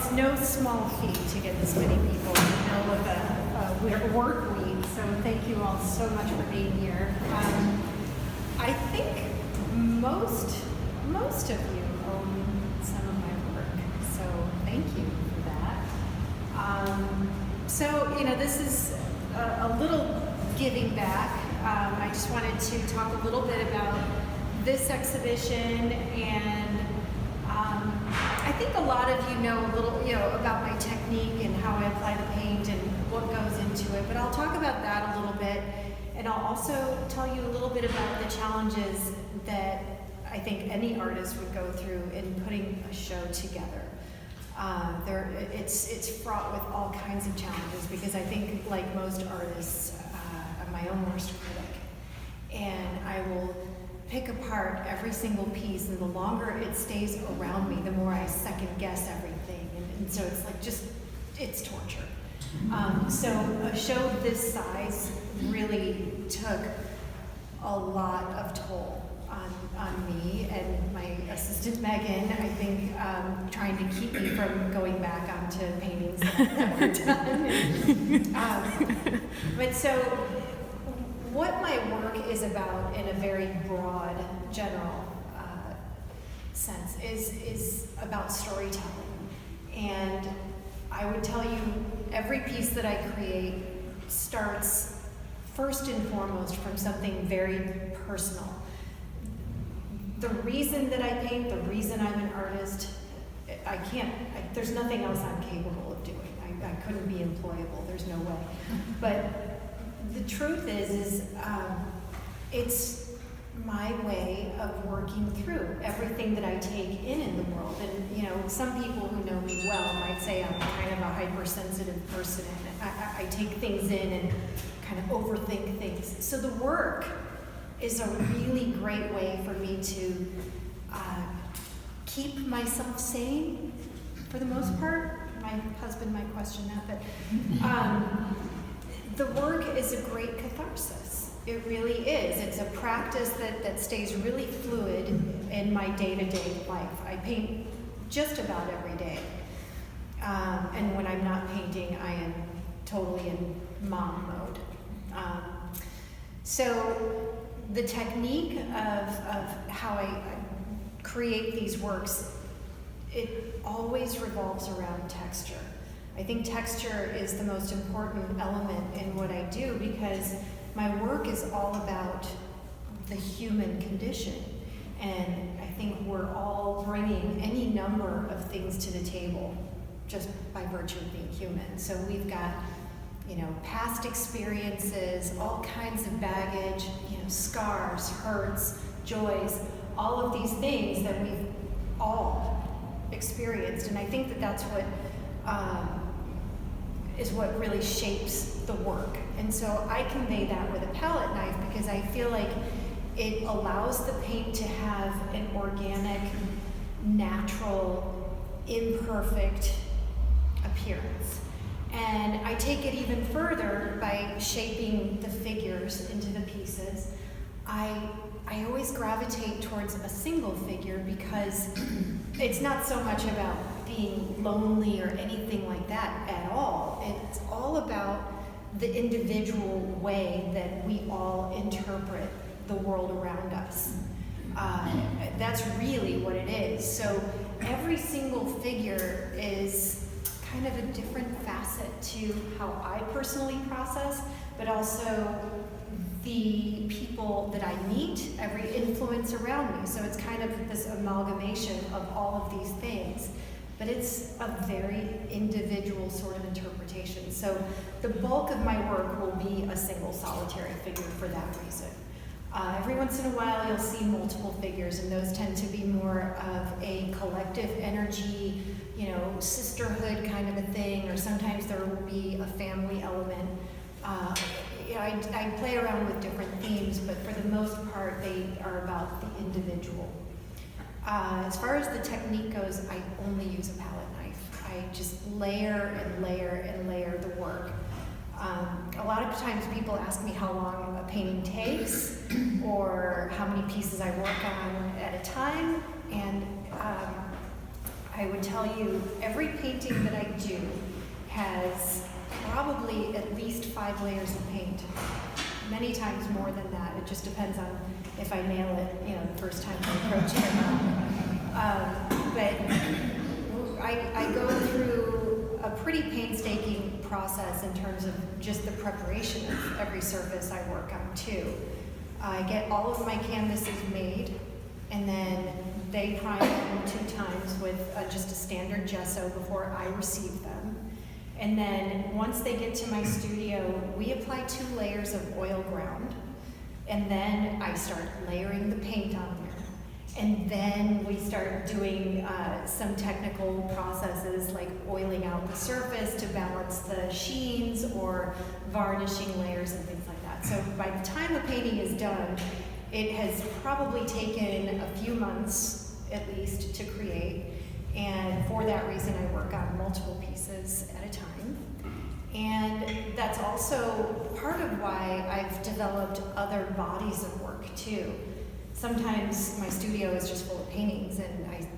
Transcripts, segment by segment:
it's no small feat to get this many people in the middle of a work week, so thank you all so much for being here. I think most of you own some of my work, so thank you for that. So, this is a little giving back. I just wanted to talk a little bit about this exhibition, and I think a lot of you know a little, about my technique and how I apply the paint and what goes into it, but I'll talk about that a little bit, and I'll also tell you a little bit about the challenges that I think any artist would go through in putting a show together. It's fraught with all kinds of challenges because I think, like most artists, I'm my own worst critic, and I will pick apart every single piece, and the longer it stays around me, the more I second guess everything, and so it's like it's torture. So a show this size really took a lot of toll on me and my assistant Megan, I think, trying to keep me from going back onto paintings that were done. But so what my work is about in a very broad, general sense is about storytelling. And I would tell you every piece that I create starts first and foremost from something very personal. The reason that I paint, the reason I'm an artist, there's nothing else I'm capable of doing. I couldn't be employable, there's no way. But the truth is it's my way of working through everything that I take in the world. And some people who know me well might say I'm kind of a hypersensitive person, and I take things in and kind of overthink things. So the work is a really great way for me to keep myself sane, for the most part. My husband might question that, but the work is a great catharsis. It really is. It's a practice that stays really fluid in my day-to-day life. I paint just about every day. And when I'm not painting, I am totally in mom mode. So the technique of how I create these works, it always revolves around texture. I think texture is the most important element in what I do because my work is all about the human condition. And I think we're all bringing any number of things to the table just by virtue of being human. So we've got past experiences, all kinds of baggage, scars, hurts, joys, all of these things that we've all experienced. And I think that's what is what really shapes the work. And so I convey that with a palette knife because I feel like it allows the paint to have an organic, natural, imperfect appearance. And I take it even further by shaping the figures into the pieces. I always gravitate towards a single figure because it's not so much about being lonely or anything like that at all. It's all about the individual way that we all interpret the world around us. That's really what it is. So every single figure is kind of a different facet to how I personally process, but also the people that I meet, every influence around me. So it's kind of this amalgamation of all of these things, but it's a very individual sort of interpretation. So the bulk of my work will be a single solitary figure for that reason. Every once in a while you'll see multiple figures, and those tend to be more of a collective energy, sisterhood kind of a thing, or sometimes there will be a family element. I play around with different themes, but for the most part, they are about the individual. As far as the technique goes, I only use a palette knife. I just layer and layer and layer the work. A lot of times people ask me how long a painting takes or how many pieces I work on at a time, and I would tell you every painting that I do has probably at least 5 layers of paint. Many times more than that. It just depends on if I nail it, the first time I approach it or not. But I go through a pretty painstaking process in terms of just the preparation of every surface I work on too. I get all of my canvases made, and then they prime them 2 times with just a standard gesso before I receive them. And then once they get to my studio, we apply 2 layers of oil ground, and then I start layering the paint on there. And then we start doing some technical processes like oiling out the surface to balance the sheens or varnishing layers and things like that. So by the time the painting is done, it has probably taken a few months at least to create. And for that reason, I work on multiple pieces at a time. And that's also part of why I've developed other bodies of work too. Sometimes my studio is just full of paintings and I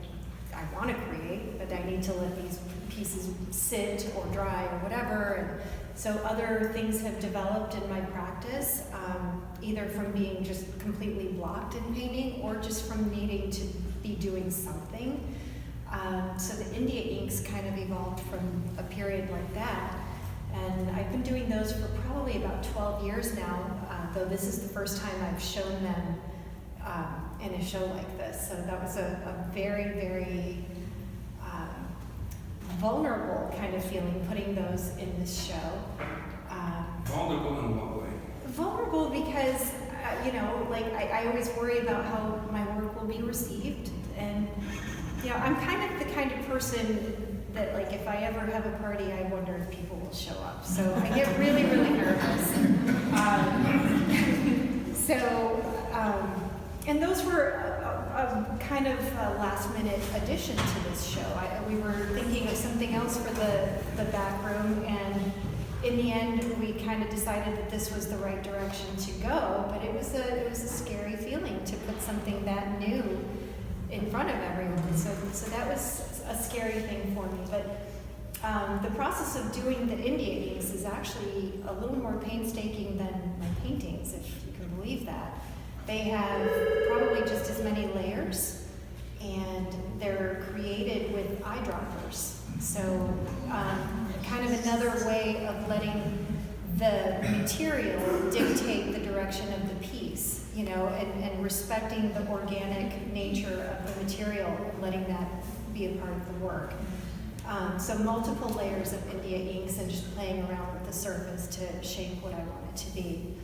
want to create, but I need to let these pieces sit or dry or whatever. And so other things have developed in my practice, either from being just completely blocked in painting or just from needing to be doing something. So the India inks kind of evolved from a period like that. And I've been doing those for probably about 12 years now, though this is the first time I've shown them in a show like this. So that was a very, very vulnerable kind of feeling putting those in this show. Vulnerable in what way? Vulnerable because, I always worry about how my work will be received. And, I'm kind of the kind of person that, if I ever have a party, I wonder if people will show up. So I get really, really nervous. And those were a kind of last-minute addition to this show. We were thinking of something else for the back room, and in the end, we kind of decided that this was the right direction to go. But it was a scary feeling to put something that new in front of everyone. So that was a scary thing for me. But the process of doing the India inks is actually a little more painstaking than my paintings, if you can believe that. They have probably just as many layers, and they're created with eyedroppers. So kind of another way of letting the material dictate the direction of the piece, and respecting the organic nature of the material, and letting that be a part of the work. So multiple layers of India inks and just playing around with the surface to shape what I want it to be.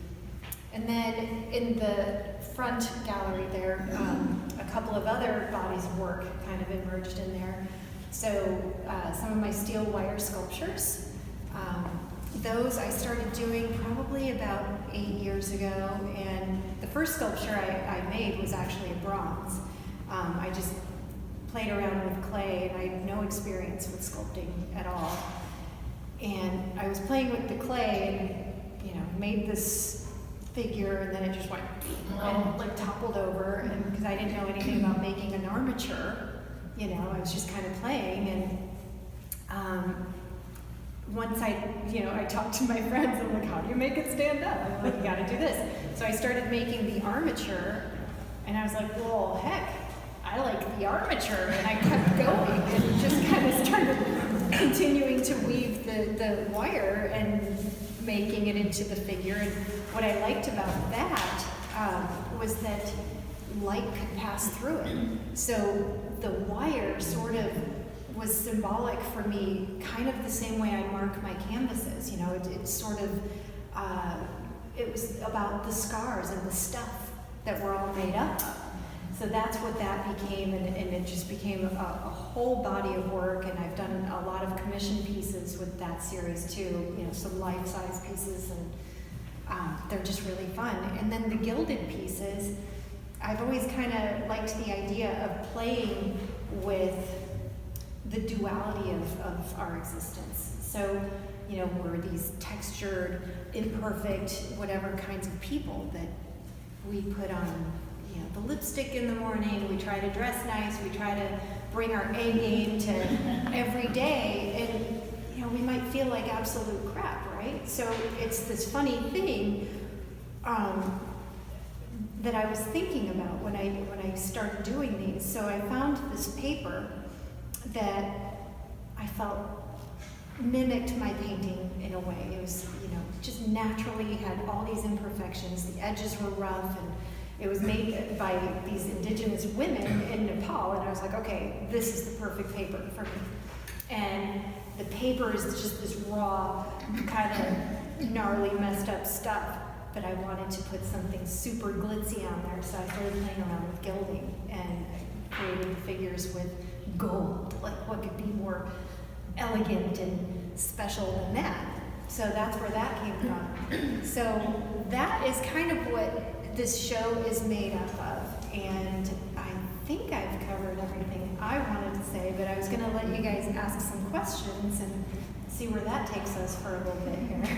And then in the front gallery there, a couple of other bodies of work kind of emerged in there. So some of my steel wire sculptures, those I started doing probably about 8 years ago, and the first sculpture I made was actually a bronze. I just played around with clay, and I had no experience with sculpting at all. And I was playing with the clay and, made this figure, and then it just went and toppled over, and because I didn't know anything about making an armature, I was just kind of playing, and once I talked to my friends, I'm like, how do you make it stand up? I'm like, you gotta do this. So I started making the armature, and I was like, well, heck, I like the armature, and I kept going, and just kind of started continuing to weave the wire and making it into the figure. And what I liked about that was that light could pass through it. So the wire sort of was symbolic for me, kind of the same way I mark my canvases. It sort of, it was about the scars and the stuff that we're all made up of. So that's what that became, and it just became a whole body of work, and I've done a lot of commission pieces with that series too, some life-size pieces, and they're just really fun. And then the gilded pieces, I've always kind of liked the idea of playing with the duality of our existence. So, we're these textured, imperfect, whatever kinds of people that we put on, the lipstick in the morning, we try to dress nice, we try to bring our A game to every day, and you know, we might feel like absolute crap, right? So it's this funny thing that I was thinking about when I started doing these. So I found this paper that I felt mimicked my painting in a way. It was, you know, just naturally had all these imperfections. The edges were rough, and it was made by these indigenous women in Nepal. And I was like, okay, this is the perfect paper for me. And the paper is just this raw, kind of gnarly, messed up stuff. But I wanted to put something super glitzy on there, so I started playing around with gilding and created the figures with gold. Like, what could be more elegant and special than that? So that's where that came from. So that is kind of what this show is made up of, and I think I've covered everything I wanted to say, but I was going to let you guys ask some questions and see where that takes us for a little bit here.